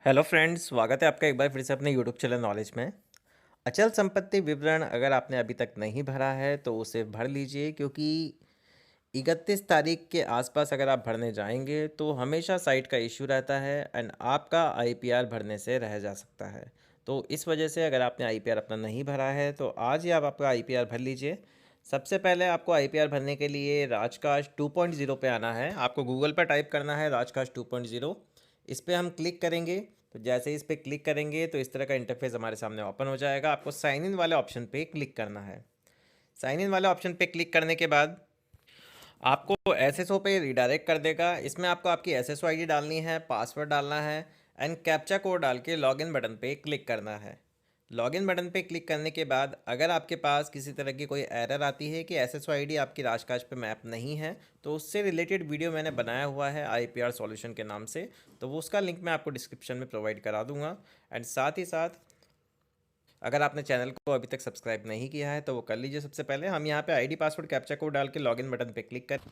Hello friends, स्वागत है आपका एक बार फिर से अपने यूट्यूब चैनल नॉलेज में। अचल संपत्ति विवरण अगर आपने अभी तक नहीं भरा है तो उसे भर लीजिए, क्योंकि 31 तारीख के आसपास अगर आप भरने जाएंगे तो हमेशा साइट का इशू रहता है एंड आपका आईपीआर भरने से रह जा सकता है। तो इस वजह से अगर आपने आईपीआर अपना नहीं भरा है तो आज ही आप आपका आईपीआर भर लीजिए। सबसे पहले आपको आईपीआर भरने के लिए राजकास्ट 2.0 पे आना है। आपको गूगल पर टाइप करना है राजकास्ट 2.0। इस पर हम क्लिक करेंगे तो जैसे इस पर क्लिक करेंगे तो इस तरह का इंटरफेस हमारे सामने ओपन हो जाएगा। आपको साइन इन वाले ऑप्शन पे क्लिक करना है। साइन इन वाले ऑप्शन पे क्लिक करने के बाद आपको एसएसओ पे रिडायरेक्ट कर देगा। इसमें आपको आपकी एसएसओ आईडी डालनी है, पासवर्ड डालना है एंड कैप्चा कोड डाल के लॉगिन बटन पे क्लिक करना है। लॉगिन बटन पे क्लिक करने के बाद अगर आपके पास किसी तरह की कोई एरर आती है कि एसएसओ आईडी आपकी राजकास्ट पे मैप नहीं है, तो उससे रिलेटेड वीडियो मैंने बनाया हुआ है आईपीआर सॉल्यूशन के नाम से, तो वो उसका लिंक मैं आपको डिस्क्रिप्शन में प्रोवाइड करा दूंगा। एंड साथ ही साथ अगर आपने चैनल को अभी तक सब्सक्राइब नहीं किया है तो वो कर लीजिए। सबसे पहले हम यहाँ पे आईडी पासवर्ड कैप्चा कोड डाल के लॉगिन बटन पे क्लिक करें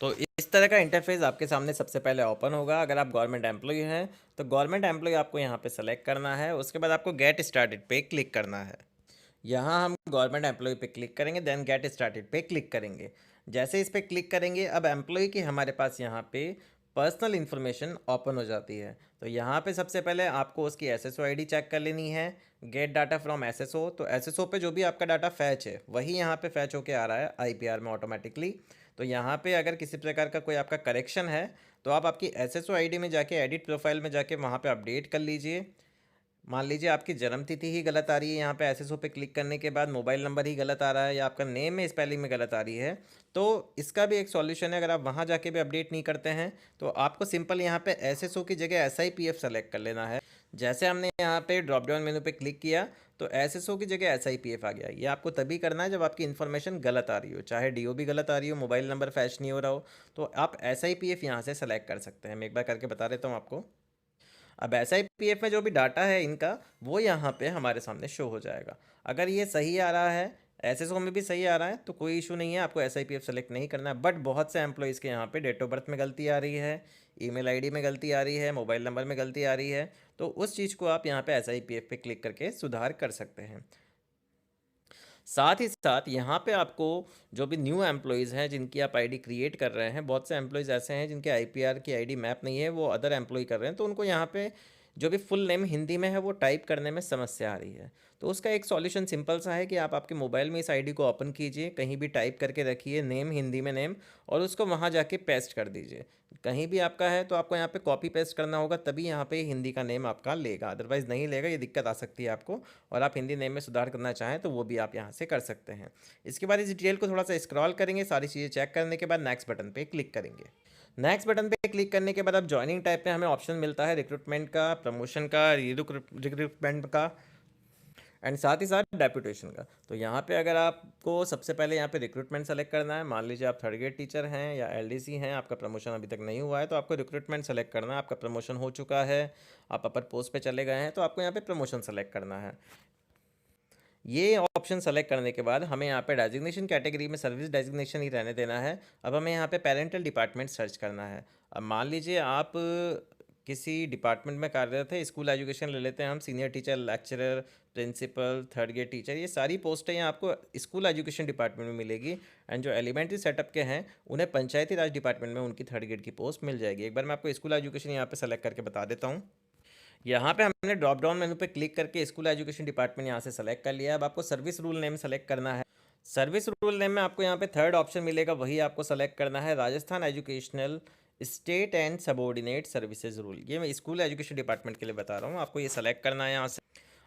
तो इस तरह का इंटरफेस आपके सामने सबसे पहले ओपन होगा। अगर आप गवर्नमेंट एम्प्लॉय हैं तो गवर्नमेंट एम्प्लॉय आपको यहाँ पे सेलेक्ट करना है। उसके बाद आपको गेट स्टार्टेड पे क्लिक करना है। यहाँ हम गवर्नमेंट एम्प्लॉय पे क्लिक करेंगे, देन गेट स्टार्टेड पे क्लिक करेंगे। जैसे इस पे क्लिक करेंगे अब एम्प्लॉय की हमारे पास यहाँ पे पर्सनल इन्फॉर्मेशन ओपन हो जाती है। तो यहाँ पे सबसे पहले आपको उसकी एसएसओ आईडी चेक कर लेनी है। गेट डाटा फ्रॉम एसएसओ, तो एसएसओ पे जो भी आपका डाटा फैच है वही यहाँ पे फैच होके आ रहा है आईपीआर में ऑटोमेटिकली। तो यहाँ पे अगर किसी प्रकार का कोई आपका करेक्शन है तो आप आपकी एसएसओ आईडी में जाके एडिट प्रोफाइल में जाके वहाँ पे अपडेट कर लीजिए। मान लीजिए आपकी जन्म तिथि ही गलत आ रही है, यहाँ पे एसएसओ पे क्लिक करने के बाद मोबाइल नंबर ही गलत आ रहा है या आपका नेम में स्पेलिंग में गलत आ रही है, तो इसका भी एक सॉल्यूशन है। अगर आप वहाँ जाके भी अपडेट नहीं करते हैं तो आपको सिंपल यहाँ पे एसएसओ की जगह एसआईपीएफ सेलेक्ट कर लेना है। जैसे हमने यहाँ पे ड्रॉप डाउन मेनू पे क्लिक किया तो एसएसओ की जगह एसआईपीएफ आ गया। ये आपको तभी करना है जब आपकी इन्फॉर्मेशन गलत आ रही हो, चाहे डीओ भी गलत आ रही हो, मोबाइल नंबर फैच नहीं हो रहा हो, तो आप एसआईपीएफ यहाँ से सेलेक्ट कर सकते हैं। मैं एक बार करके बता देता हूँ आपको। अब एसआईपीएफ में जो भी डाटा है इनका वो यहाँ पे हमारे सामने शो हो जाएगा। अगर ये सही आ रहा है, एसएसओ में भी सही आ रहा है, तो कोई इशू नहीं है, आपको एसआईपीएफ सेलेक्ट नहीं करना है। बट बहुत से एम्प्लॉयज़ के यहाँ पे डेट ऑफ बर्थ में गलती आ रही है, ईमेल आईडी में गलती आ रही है, मोबाइल नंबर में गलती आ रही है, तो उस चीज़ को आप यहाँ पे एसआईपीएफ पे क्लिक करके सुधार कर सकते हैं। साथ ही साथ यहाँ पे आपको जो भी न्यू एम्प्लॉयज़ हैं जिनकी आप आईडी क्रिएट कर रहे हैं, बहुत से एम्प्लॉयज़ ऐसे हैं जिनके आईपीआर की आईडी मैप नहीं है, वो अदर एम्प्लॉय कर रहे हैं, तो उनको यहाँ पे जो भी फुल नेम हिंदी में है वो टाइप करने में समस्या आ रही है। तो उसका एक सॉल्यूशन सिंपल सा है कि आप आपके मोबाइल में इस आईडी को ओपन कीजिए, कहीं भी टाइप करके रखिए नेम हिंदी में नेम, और उसको वहाँ जाके पेस्ट कर दीजिए। कहीं भी आपका है तो आपको यहाँ पे कॉपी पेस्ट करना होगा, तभी यहाँ पे हिंदी का नेम आपका लेगा, अदरवाइज़ नहीं लेगा। ये दिक्कत आ सकती है आपको, और आप हिंदी नेम में सुधार करना चाहें तो वो भी आप यहाँ से कर सकते हैं। इसके बाद इस डिटेल को थोड़ा सा स्क्रॉल करेंगे, सारी चीज़ें चेक करने के बाद नेक्स्ट बटन पे क्लिक करेंगे। नेक्स्ट बटन पे क्लिक करने के बाद अब ज्वाइनिंग टाइप में हमें ऑप्शन मिलता है रिक्रूटमेंट का, प्रमोशन का, रिक्रूटमेंट का एंड साथ ही साथ डेप्यूटेशन का। तो यहाँ पे अगर आपको सबसे पहले यहाँ पे रिक्रूटमेंट सेलेक्ट करना है। मान लीजिए आप थर्ड ग्रेड टीचर हैं या एलडीसी हैं, आपका प्रमोशन अभी तक नहीं हुआ है, तो आपको रिक्रूटमेंट सेलेक्ट करना है। आपका प्रमोशन हो चुका है, आप अपर पोस्ट पे चले गए हैं, तो आपको यहाँ पे प्रमोशन सेलेक्ट करना है। ये ऑप्शन सेलेक्ट करने के बाद हमें यहाँ पे डेजिग्नेशन कैटेगरी में सर्विस डेजिग्नेशन ही रहने देना है। अब हमें यहाँ पे पेरेंटल डिपार्टमेंट सर्च करना है। अब मान लीजिए आप किसी डिपार्टमेंट में कार्यरत है, स्कूल एजुकेशन ले लेते हैं हम, senior teacher, lecturer, principal, third grade teacher, ये सारी पोस्टें यहाँ आपको स्कूल एजुकेशन डिपार्टमेंट में मिलेगी। एंड जो एलिमेंट्री सेटअप के हैं उन्हें पंचायती राज डिपार्टमेंट में उनकी थर्ड ग्रेड की पोस्ट मिल जाएगी। एक बार मैं आपको स्कूल एजुकेशन यहाँ पे सेलेक्ट करके बता देता हूँ। यहाँ पे हमने ड्रॉप डाउन मेनू पे क्लिक करके स्कूल एजुकेशन डिपार्टमेंट यहाँ से सेलेक्ट कर लिया है। अब आपको सर्विस रूल नेम सेलेक्ट करना है। सर्विस रूल नेम में आपको यहाँ पे थर्ड ऑप्शन मिलेगा, वही आपको सेलेक्ट करना है, Rajasthan educational state and subordinate services rule. ये मैं स्कूल एजुकेशन डिपार्टमेंट के लिए बता रहा हूँ, आपको ये सेलेक्ट करना है यहाँ से।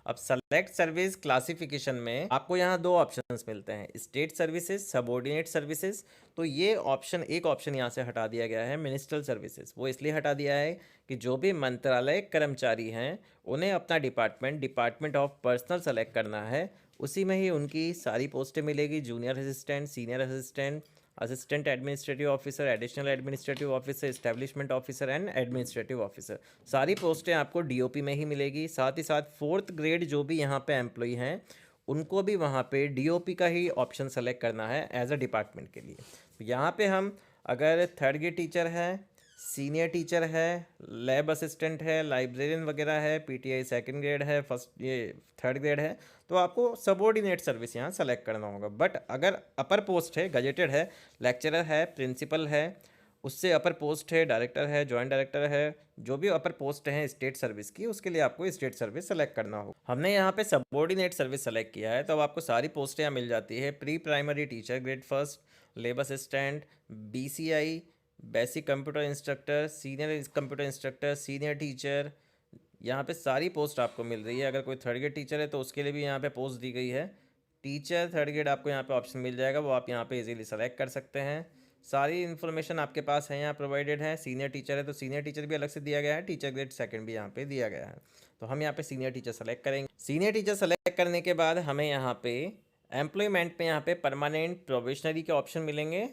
अब सेलेक्ट सर्विस क्लासिफिकेशन में आपको यहाँ दो ऑप्शंस मिलते हैं, स्टेट सर्विसेज, सबऑर्डिनेट सर्विसेज। तो ये ऑप्शन, एक ऑप्शन यहाँ से हटा दिया गया है मिनिस्ट्रियल सर्विसेज। वो इसलिए हटा दिया है कि जो भी मंत्रालय कर्मचारी हैं उन्हें अपना डिपार्टमेंट ऑफ पर्सनल सेलेक्ट करना है, उसी में ही उनकी सारी पोस्टें मिलेगी, junior assistant, senior assistant, assistant administrative officer, additional administrative officer, establishment officer and administrative officer. सारी पोस्टें आपको डीओपी में ही मिलेगी। साथ ही साथ फोर्थ ग्रेड जो भी यहाँ पे एम्प्लॉय हैं उनको भी वहाँ पे डीओपी का ही ऑप्शन सेलेक्ट करना है एज अ डिपार्टमेंट के लिए। तो यहाँ पे हम अगर थर्ड ग्रेड टीचर है, सीनियर टीचर है, लैब असिस्टेंट है, लाइब्रेरियन वगैरह है, पीटीआई सेकंड ग्रेड है, फर्स्ट ये थर्ड ग्रेड है, तो आपको सबॉर्डिनेट सर्विस यहाँ सेलेक्ट करना होगा। बट अगर अपर पोस्ट है, गजेटेड है, लेक्चरर है, प्रिंसिपल है, उससे अपर पोस्ट है, डायरेक्टर है, जॉइंट डायरेक्टर है, जो भी अपर पोस्ट हैं स्टेट सर्विस की, उसके लिए आपको स्टेट सर्विस सेलेक्ट करना होगा। हमने यहाँ पे सबॉर्डिनेट सर्विस सेलेक्ट किया है, तो अब आपको सारी पोस्टें यहाँ मिल जाती है। Pre primary teacher grade first, लेब assistant, BCI, basic computer instructor, senior computer instructor, senior teacher, यहाँ पे सारी पोस्ट आपको मिल रही है। अगर कोई थर्ड ग्रेड टीचर है तो उसके लिए भी यहाँ पे पोस्ट दी गई है। टीचर थर्ड ग्रेड आपको यहाँ पे ऑप्शन मिल जाएगा, वो आप यहाँ पे इजीली सेलेक्ट कर सकते हैं। सारी इन्फॉर्मेशन आपके पास है, यहाँ प्रोवाइडेड है। सीनियर टीचर है तो सीनियर टीचर भी अलग से दिया गया है, टीचर ग्रेड सेकंड भी यहाँ पे दिया गया है। तो हम यहाँ पे सीनियर टीचर सेलेक्ट करेंगे। सीनियर टीचर सेलेक्ट करने के बाद हमें यहाँ पे एम्प्लॉयमेंट पे यहाँ पे परमानेंट प्रोबेशनरी के ऑप्शन मिलेंगे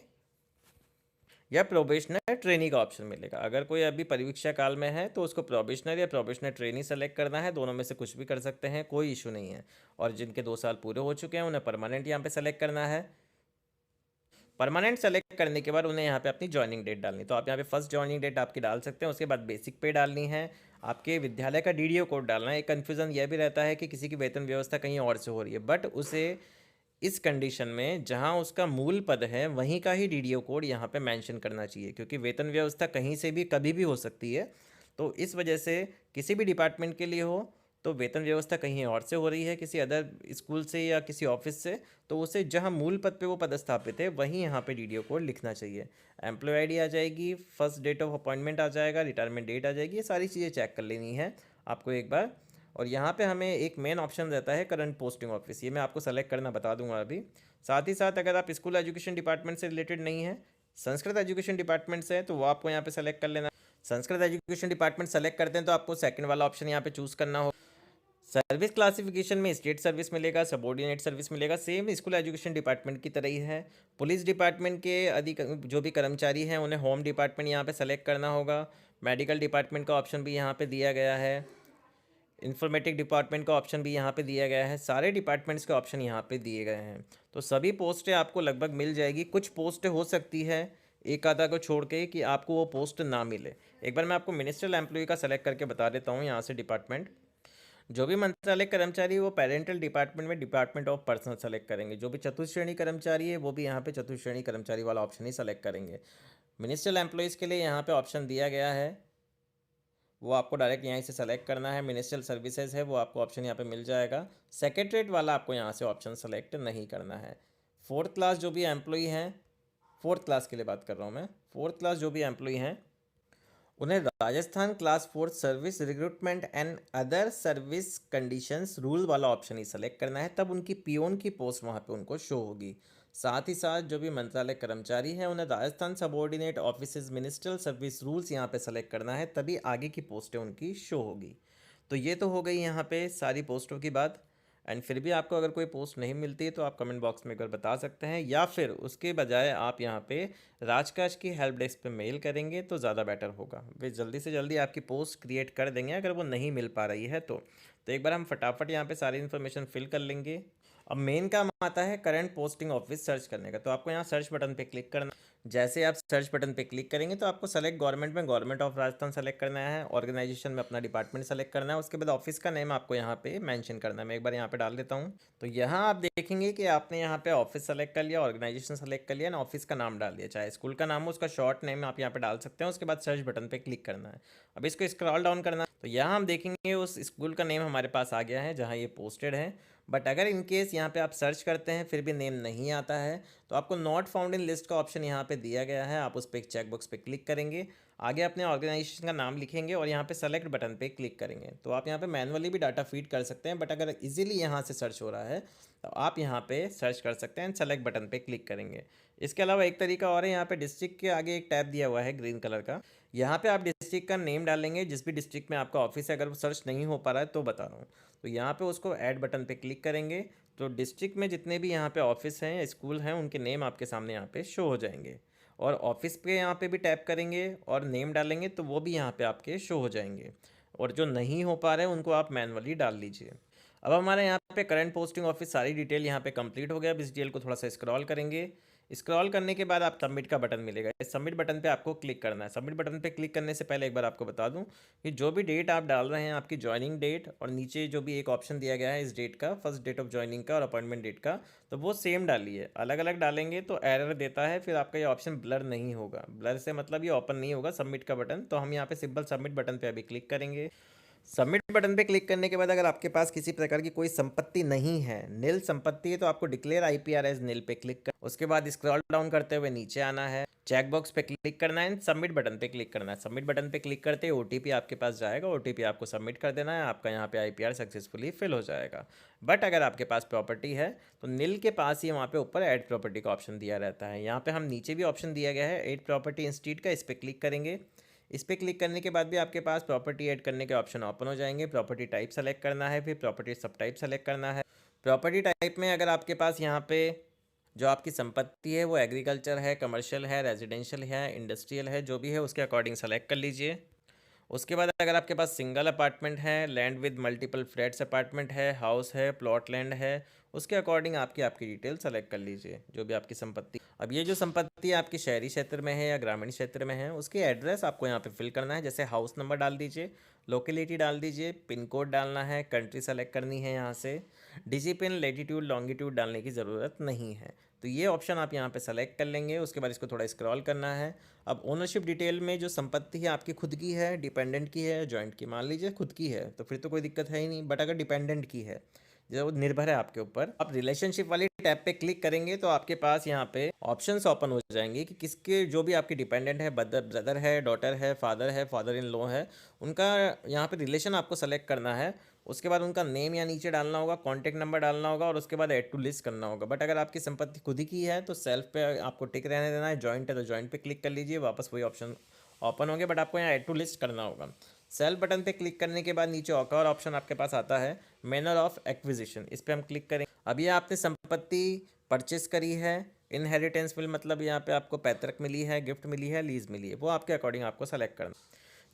या प्रोबेशनर ट्रेनी का ऑप्शन मिलेगा। अगर कोई अभी परीक्षा काल में है तो उसको प्रोबेशनर या प्रोबेशनर ट्रेनी सेलेक्ट करना है, दोनों में से कुछ भी कर सकते हैं, कोई इशू नहीं है। और जिनके 2 साल पूरे हो चुके हैं उन्हें परमानेंट यहाँ पे सेलेक्ट करना है। परमानेंट सेलेक्ट करने के बाद उन्हें यहाँ पे अपनी ज्वाइनिंग डेट डालनी, तो आप यहाँ पे फर्स्ट ज्वाइनिंग डेट आपकी डाल सकते हैं। उसके बाद बेसिक पे डालनी है, आपके विद्यालय का डीडीओ कोड डालना है। एक कन्फ्यूज़न यह भी रहता है कि किसी की वेतन व्यवस्था कहीं और से हो रही है, बट उसे इस कंडीशन में जहां उसका मूल पद है वहीं का ही डीडीओ कोड यहाँ पे मेंशन करना चाहिए, क्योंकि वेतन व्यवस्था कहीं से भी कभी भी हो सकती है। तो इस वजह से किसी भी डिपार्टमेंट के लिए हो तो वेतन व्यवस्था कहीं और से हो रही है, किसी अदर स्कूल से या किसी ऑफिस से, तो उसे जहां मूल पद पे वो पदस्थापित है वहीं यहाँ पे डीडीओ कोड लिखना चाहिए। एम्प्लॉय आईडी आ जाएगी, फर्स्ट डेट ऑफ अपॉइंटमेंट आ जाएगा, रिटायरमेंट डेट आ जाएगी, ये सारी चीज़ें चेक कर लेनी है आपको एक बार। और यहाँ पे हमें एक मेन ऑप्शन रहता है करंट पोस्टिंग ऑफिस, ये मैं आपको सेलेक्ट करना बता दूंगा अभी। साथ ही साथ अगर आप स्कूल एजुकेशन डिपार्टमेंट से रिलेटेड नहीं है, संस्कृत एजुकेशन डिपार्टमेंट से है, तो वो आपको यहाँ पे सेलेक्ट कर लेना। संस्कृत एजुकेशन डिपार्टमेंट सेलेक्ट करते हैं तो आपको सेकंड वाला ऑप्शन यहाँ पे चूज़ करना हो। सर्विस क्लासिफिकेशन में स्टेट सर्विस मिलेगा, सबॉर्डिनेट सर्विस मिलेगा, सेम स्कूल एजुकेशन डिपार्टमेंट की तरह ही है। पुलिस डिपार्टमेंट के अधिक जो भी कर्मचारी हैं उन्हें होम डिपार्टमेंट यहाँ पे सेलेक्ट करना होगा। मेडिकल डिपार्टमेंट का ऑप्शन भी यहाँ पे दिया गया है, इंफॉर्मेटिक डिपार्टमेंट का ऑप्शन भी यहाँ पे दिया गया है, सारे डिपार्टमेंट्स के ऑप्शन यहाँ पे दिए गए हैं। तो सभी पोस्टें आपको लगभग मिल जाएगी। कुछ पोस्टें हो सकती है एक आधा को छोड़ के कि आपको वो पोस्ट ना मिले। एक बार मैं आपको मिनिस्ट्रियल एम्प्लॉय का सेलेक्ट करके बता देता हूँ यहाँ से डिपार्टमेंट। जो भी मंत्रालय कर्मचारी वो पेरेंटल डिपार्टमेंट में डिपार्टमेंट ऑफ पर्सनल सेलेक्ट करेंगे। जो भी चतुर्थ श्रेणी कर्मचारी है वो भी यहाँ पे चतुर्थ श्रेणी कर्मचारी वाला ऑप्शन ही सेलेक्ट करेंगे। मिनिस्ट्रियल एम्प्लॉयज़ के लिए यहाँ पे ऑप्शन दिया गया है, वो आपको डायरेक्ट यहीं से सेलेक्ट करना है। मिनिस्ट्रियल सर्विसेज है वो आपको ऑप्शन यहाँ पे मिल जाएगा। सेक्रेटरीट वाला आपको यहाँ से ऑप्शन सेलेक्ट नहीं करना है। फोर्थ क्लास जो भी एम्प्लॉई हैं, फोर्थ क्लास के लिए बात कर रहा हूँ मैं, फोर्थ क्लास जो भी एम्प्लॉई हैं उन्हें Rajasthan class fourth service recruitment and other service conditions rule वाला ऑप्शन ही सेलेक्ट करना है, तब उनकी पियोन की पोस्ट वहाँ पे उनको शो होगी। साथ ही साथ जो भी मंत्रालय कर्मचारी हैं उन्हें Rajasthan subordinate offices ministerial service rules यहाँ पे सेलेक्ट करना है, तभी आगे की पोस्टें उनकी शो होगी। तो ये तो हो गई यहाँ पे सारी पोस्टों की बात। एंड फिर भी आपको अगर कोई पोस्ट नहीं मिलती तो आप कमेंट बॉक्स में एक बार बता सकते हैं, या फिर उसके बजाय आप यहाँ पे राजकाज की हेल्प डेस्क पे मेल करेंगे तो ज़्यादा बेटर होगा। वे जल्दी से जल्दी आपकी पोस्ट क्रिएट कर देंगे अगर वो नहीं मिल पा रही है तो एक बार हम फटाफट यहाँ पे सारी इन्फॉर्मेशन फिल कर लेंगे। अब मेन काम आता है करंट पोस्टिंग ऑफिस सर्च करने का, तो आपको यहाँ सर्च बटन पे क्लिक करना। जैसे आप सर्च बटन पे क्लिक करेंगे तो आपको सेलेक्ट गवर्नमेंट में गवर्नमेंट ऑफ राजस्थान सेलेक्ट करना है, ऑर्गेनाइजेशन में अपना डिपार्टमेंट सेलेक्ट करना है, उसके बाद ऑफिस का नेम आपको यहाँ पे मेंशन करना है। मैं एक बार यहाँ पे डाल देता हूँ। तो यहाँ आप देखेंगे कि आपने यहाँ पे ऑफिस सेलेक्ट कर लिया, ऑर्गेनाइजेशन सेलेक्ट कर लिया ना, ऑफिस का नाम डाल दिया, चाहे स्कूल का नाम हो उसका शॉर्ट नेम आप यहाँ पे डाल सकते हैं। उसके बाद सर्च बटन पे क्लिक करना है। अब इसको स्क्रॉल डाउन करना है तो यहाँ हम देखेंगे उस स्कूल का नेम हमारे पास आ गया है जहाँ ये पोस्टेड है। बट अगर इन केस यहाँ पे आप सर्च करते हैं फिर भी नेम नहीं आता है तो आपको नॉट फाउंड इन लिस्ट का ऑप्शन यहाँ पे दिया गया है, आप उस पर एक चेकबॉक्स पे क्लिक करेंगे, आगे अपने ऑर्गेनाइजेशन का नाम लिखेंगे और यहाँ पे सेलेक्ट बटन पे क्लिक करेंगे। तो आप यहाँ पे मैनुअली भी डाटा फीड कर सकते हैं, बट अगर इजीली यहाँ से सर्च हो रहा है तो आप यहाँ पे सर्च कर सकते हैं, सेलेक्ट बटन पे क्लिक करेंगे। इसके अलावा एक तरीका और है, यहाँ पे डिस्ट्रिक्ट के आगे एक टैब दिया हुआ है ग्रीन कलर का, यहाँ पे आप डिस्ट्रिक्ट का नेम डालेंगे, जिस भी डिस्ट्रिक्ट में आपका ऑफिस है, अगर वो सर्च नहीं हो पा रहा है तो बता रहा हूँ। तो यहाँ पे उसको ऐड बटन पे क्लिक करेंगे तो डिस्ट्रिक्ट में जितने भी यहाँ पे ऑफिस हैं या स्कूल हैं उनके नेम आपके सामने यहाँ पे शो हो जाएंगे। और ऑफिस पे यहाँ पे भी टैप करेंगे और नेम डालेंगे तो वो भी यहाँ पे आपके शो हो जाएंगे। और जो नहीं हो पा रहे हैं उनको आप मैनुअली डाल लीजिए। अब हमारे यहाँ पे करंट पोस्टिंग ऑफिस सारी डिटेल यहाँ पे कंप्लीट हो गया। अब इस डिटेल को थोड़ा सा स्क्रॉल करेंगे, स्क्रॉल करने के बाद आप सबमिट का बटन मिलेगा, इस सबमिट बटन पे आपको क्लिक करना है। सबमिट बटन पे क्लिक करने से पहले एक बार आपको बता दूं कि जो भी डेट आप डाल रहे हैं, आपकी ज्वाइनिंग डेट और नीचे जो भी एक ऑप्शन दिया गया है इस डेट का, फर्स्ट डेट ऑफ ज्वाइनिंग का और अपॉइंटमेंट डेट का, तो वो सेम डालिए। अलग अलग डालेंगे तो एरर देता है, फिर आपका ये ऑप्शन ब्लर नहीं होगा। ब्लर से मतलब ये ओपन नहीं होगा सबमिट का बटन। तो हम यहाँ पे सिंपल सबमिट बटन पे अभी क्लिक करेंगे। सबमिट बटन पे क्लिक करने के बाद अगर आपके पास किसी प्रकार की कोई संपत्ति नहीं है, नील संपत्ति है, तो आपको डिक्लेयर आईपीआर एज नील पे क्लिक कर, उसके बाद स्क्रॉल डाउन करते हुए नीचे आना है, चेक बॉक्स पे क्लिक करना है, सबमिट बटन पे क्लिक करना है। सबमिट बटन पे क्लिक करते ही ओटीपी आपके पास जाएगा, ओटीपी आपको सबमिट कर देना है, आपका यहाँ पे आईपीआर सक्सेसफुली फिल हो जाएगा। बट अगर आपके पास प्रॉपर्टी है तो नील के पास ही वहाँ पे ऊपर ऐड प्रॉपर्टी का ऑप्शन दिया रहता है। यहाँ पे हम नीचे भी ऑप्शन दिया गया है ऐड प्रॉपर्टी इंस्टीट का, इस पर क्लिक करेंगे। इस पर क्लिक करने के बाद भी आपके पास प्रॉपर्टी ऐड करने के ऑप्शन ओपन हो जाएंगे। प्रॉपर्टी टाइप सेलेक्ट करना है, फिर प्रॉपर्टी सब टाइप सेलेक्ट करना है। प्रॉपर्टी टाइप में अगर आपके पास यहाँ पे जो आपकी संपत्ति है वो एग्रीकल्चर है, कमर्शियल है, रेजिडेंशियल है, इंडस्ट्रियल है, जो भी है उसके अकॉर्डिंग सेलेक्ट कर लीजिए। उसके बाद अगर आपके पास सिंगल अपार्टमेंट है, land with multiple flats apartment है, हाउस है, प्लॉट लैंड है, उसके अकॉर्डिंग आपकी डिटेल सेलेक्ट कर लीजिए जो भी आपकी संपत्ति। अब ये जो संपत्ति आपकी शहरी क्षेत्र में है या ग्रामीण क्षेत्र में है, उसकी एड्रेस आपको यहाँ पे फिल करना है। जैसे हाउस नंबर डाल दीजिए, लोकेलिटी डाल दीजिए, पिन कोड डालना है, कंट्री सेलेक्ट करनी है। यहाँ से डिजिपिन, लेटीट्यूड, लॉन्गिट्यूड डालने की ज़रूरत नहीं है। तो ये ऑप्शन आप यहाँ पे सेलेक्ट कर लेंगे। उसके बाद इसको थोड़ा स्क्रॉल करना है। अब ओनरशिप डिटेल में जो संपत्ति है आपकी खुद की है, डिपेंडेंट की है, जॉइंट की, मान लीजिए खुद की है तो फिर तो कोई दिक्कत है ही नहीं। बट अगर डिपेंडेंट की है, जो निर्भर है आपके ऊपर, आप रिलेशनशिप वाली टैब पे क्लिक करेंगे तो आपके पास यहाँ पे ऑप्शंस ओपन हो जाएंगे कि किसके, जो भी आपकी डिपेंडेंट है, ब्रदर है, डॉटर है, फादर इन लॉ है, उनका यहाँ पे रिलेशन आपको सेलेक्ट करना है। उसके बाद उनका नेम या नीचे डालना होगा, कॉन्टैक्ट नंबर डालना होगा और उसके बाद ऐड टू लिस्ट करना होगा। बट अगर आपकी संपत्ति खुद ही की है तो सेल्फ पे आपको टिक रहने देना है, जॉइंट है तो जॉइंट पे क्लिक कर लीजिए, वापस वही ऑप्शन ओपन होंगे। बट आपको यहाँ ऐड टू लिस्ट करना होगा। सेल्फ बटन पे क्लिक करने के बाद नीचे और ऑप्शन आपके पास आता है मैनर ऑफ एक्विजिशन, इस पर हम क्लिक करेंगे। अब ये आपने संपत्ति परचेस करी है, इनहेरिटेंस मिल मतलब यहाँ पे आपको पैतृक मिली है, गिफ्ट मिली है, लीज मिली है, वो आपके अकॉर्डिंग आपको सेलेक्ट करना।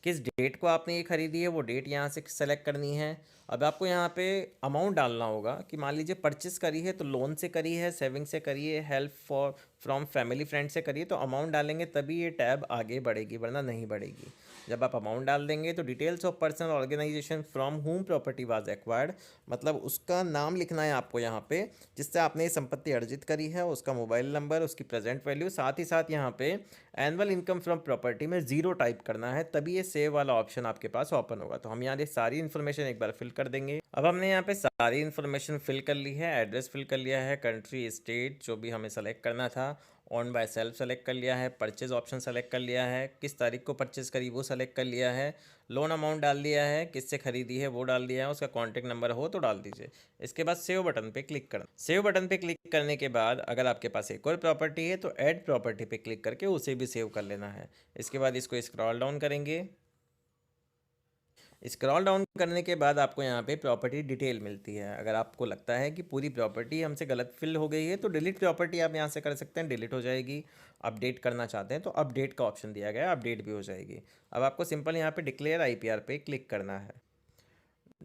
किस डेट को आपने ये खरीदी है वो डेट यहाँ से सेलेक्ट करनी है। अब आपको यहाँ पे अमाउंट डालना होगा कि मान लीजिए परचेस करी है तो लोन से करी है, सेविंग से करी है, help for from family friend से करिए, तो अमाउंट डालेंगे तभी ये टैब आगे बढ़ेगी, वरना नहीं बढ़ेगी। जब आप अमाउंट डाल देंगे तो details of person organization from whom property was acquired, मतलब उसका नाम लिखना है आपको यहाँ पे जिससे आपने ये संपत्ति अर्जित करी है, उसका मोबाइल नंबर, उसकी प्रेजेंट वैल्यू, साथ ही साथ यहाँ पे एनुअल इनकम फ्रॉम प्रॉपर्टी में 0 टाइप करना है, तभी ये सेव वाला ऑप्शन आपके पास ओपन होगा। तो हम यहाँ ये सारी इन्फॉर्मेशन एक बार फिल कर देंगे। अब हमने यहाँ पे सारी इन्फॉर्मेशन फिल कर ली है, एड्रेस फिल कर लिया है, कंट्री, स्टेट जो भी हमें सेलेक्ट करना था, ऑन बाय सेल्फ सेलेक्ट कर लिया है, परचेज ऑप्शन सेलेक्ट कर लिया है, किस तारीख को परचेज करी वो सेलेक्ट कर लिया है, लोन अमाउंट डाल दिया है, किससे खरीदी है वो डाल दिया है, उसका कॉन्टैक्ट नंबर हो तो डाल दीजिए। इसके बाद सेव बटन पे क्लिक करना। सेव बटन पे क्लिक करने के बाद अगर आपके पास एक और प्रॉपर्टी है तो ऐड प्रॉपर्टी पे क्लिक करके उसे भी सेव कर लेना है। इसके बाद इसको स्क्रॉल डाउन करेंगे। स्क्रॉल डाउन करने के बाद आपको यहाँ पे प्रॉपर्टी डिटेल मिलती है। अगर आपको लगता है कि पूरी प्रॉपर्टी हमसे गलत फिल हो गई है तो डिलीट प्रॉपर्टी आप यहाँ से कर सकते हैं, डिलीट हो जाएगी। अपडेट करना चाहते हैं तो अपडेट का ऑप्शन दिया गया है, अपडेट भी हो जाएगी। अब आपको सिंपल यहाँ पे डिक्लेयर आईपीआर पे क्लिक करना है।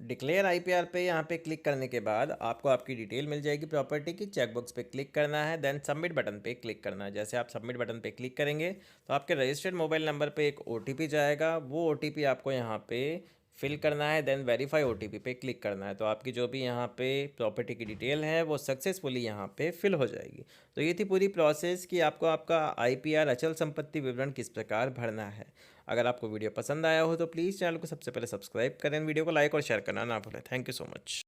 डिक्लेयर आईपीआर पे यहाँ पे क्लिक करने के बाद आपको आपकी डिटेल मिल जाएगी प्रॉपर्टी की। चेकबॉक्स पे क्लिक करना है, देन सबमिट बटन पे क्लिक करना है। जैसे आप सबमिट बटन पे क्लिक करेंगे तो आपके रजिस्टर्ड मोबाइल नंबर पे एक ओटीपी जाएगा, वो ओटीपी आपको यहाँ पे फिल करना है, देन वेरीफाई ओटीपी पे क्लिक करना है। तो आपकी जो भी यहाँ पे प्रॉपर्टी की डिटेल है वो सक्सेसफुली यहाँ पे फिल हो जाएगी। तो ये थी पूरी प्रोसेस कि आपको आपका आईपीआर अचल संपत्ति विवरण किस प्रकार भरना है। अगर आपको वीडियो पसंद आया हो तो प्लीज़ चैनल को सबसे पहले सब्सक्राइब करें, वीडियो को लाइक और शेयर करना ना भूलें। Thank you so much.